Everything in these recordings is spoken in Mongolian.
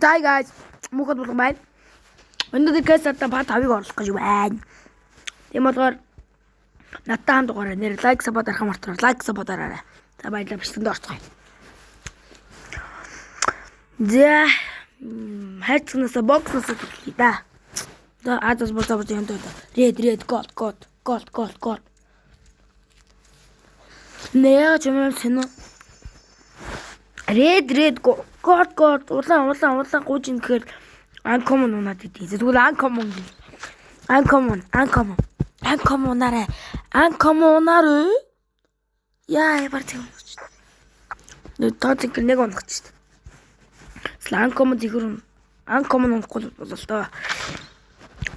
Hi guys, мөхөд болгон байна. Өнөөдөр кэсатаа бат хавыг оруулах гэж байна. Тийм болохоор надтай хамт дугаараа нэр лайк сабад арах мартаа лайк сабад араарай. За баярлалаа бичлэгэнд орцгоё. За хайцгнасаа бокснаас төлөе да. За азас болоо юм даа. Red gold. Нэ чамаа сэнэ. Red gold улаан гууж ин гэхээр uncommon унаад идэв. Тэгвэл uncommon нараа. Яа яар тийм. Тооцог нэг унах ч шүү дээ. Uncommon зихэр унахгүй болоо л доо.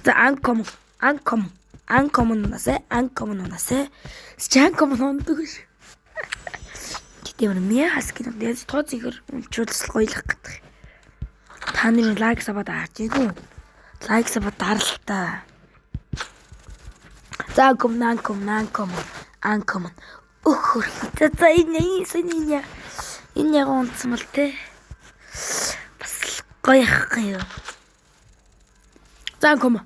За uncommon унасаа. Uncommon ундаг ш. Тэгмэр мяа хаскин дээд тооц ихэр унчуулсан гоёлох гэдэг. Та нарын лайк сабад аач юу? Лайк сабад даралтаа. За uncommon. Өхөр. За энэ яг унтсан мэл те. Бас гоёх юм. За uncommon.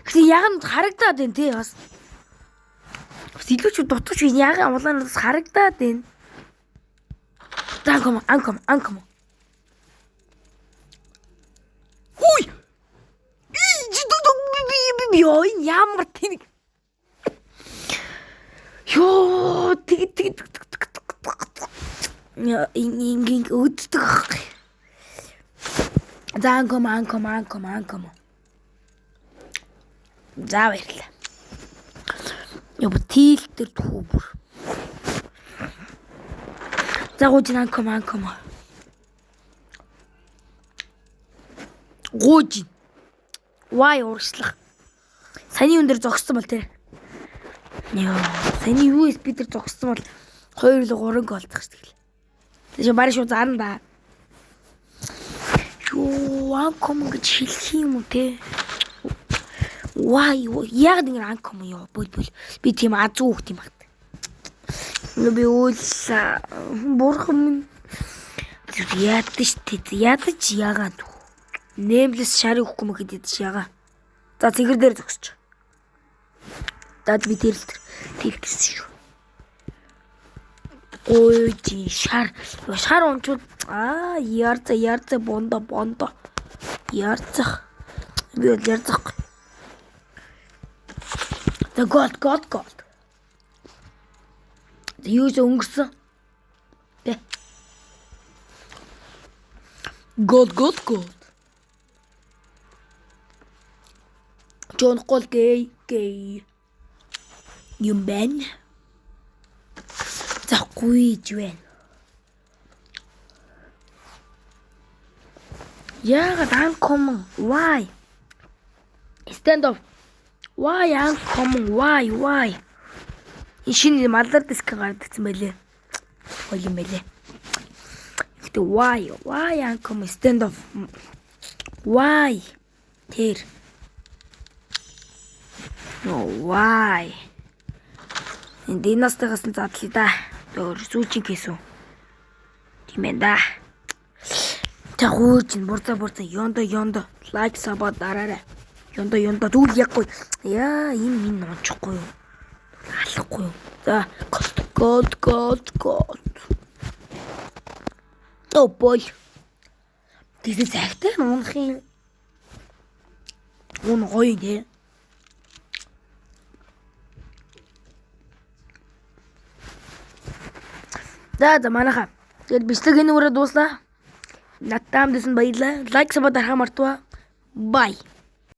Гэхдээ яг нь харагдаад байна те бас. Илүү ч дутууч яг амлаанаас харагдаад байна. За uncommon. Хүй! Ёо ямар тэнэг. Ёо тэг. Ингийн өддөг. За uncommon. За баярлалаа. Ёо тийлтэр түүбэр. За гуйж uncommon. Гуйж. Why урагшлах. Саяны хүн дээр зогссон бол те. Ёо, саяны USB дээр зогссон бол 2 л 3 гол олдох шүү дээ. Тэгээ барь шүү зарна да. Ёо, uncommon гэж хэлэх юм уу те. Why яг нэг uncommon ёо бөл би тийм азуу хөх тийм багт. Би үл бурхан ядаж яагаад нэмлэс шарын хөхгүй мэхэд ядаж ягаа. За цэгэр дээр зогсож. Дад би тэрэлсэн шүү. Ой чи шар унчууд ярцаа бондо. Ярцах. Би бол ярцах. The gold. Юус өнгөрсөн. Тэ. Gold. Жон гол гей. Юм бэн. Захгүй жвэн. Яагаад uncommon? Why? Stand up. Why uncommon? Why? Шинэ малдар диск гардагсан байлээ. Гоё юм байлээ. Гэтэ why uncommon stand up? Why? Тэр. No why? Энд настайгаас нь задлаа да. Өөр сүүчийн кейс үү? Тийм ээ да. Тагууч бурцаа ёндо лайк сабад дараарай. Ёндо зүйл яггүй. Яа энэ унчихгүй юу? Алахгүй юу? За gold. Оо бой. Тэсээ цагтай унах юм. Уун гоё нэ. За манайха. Тэгэл бичлэг энэ үрээ дууслаа. Надтай хамт байсан баярлалаа. Лайк сабад арах мартаа. Bye.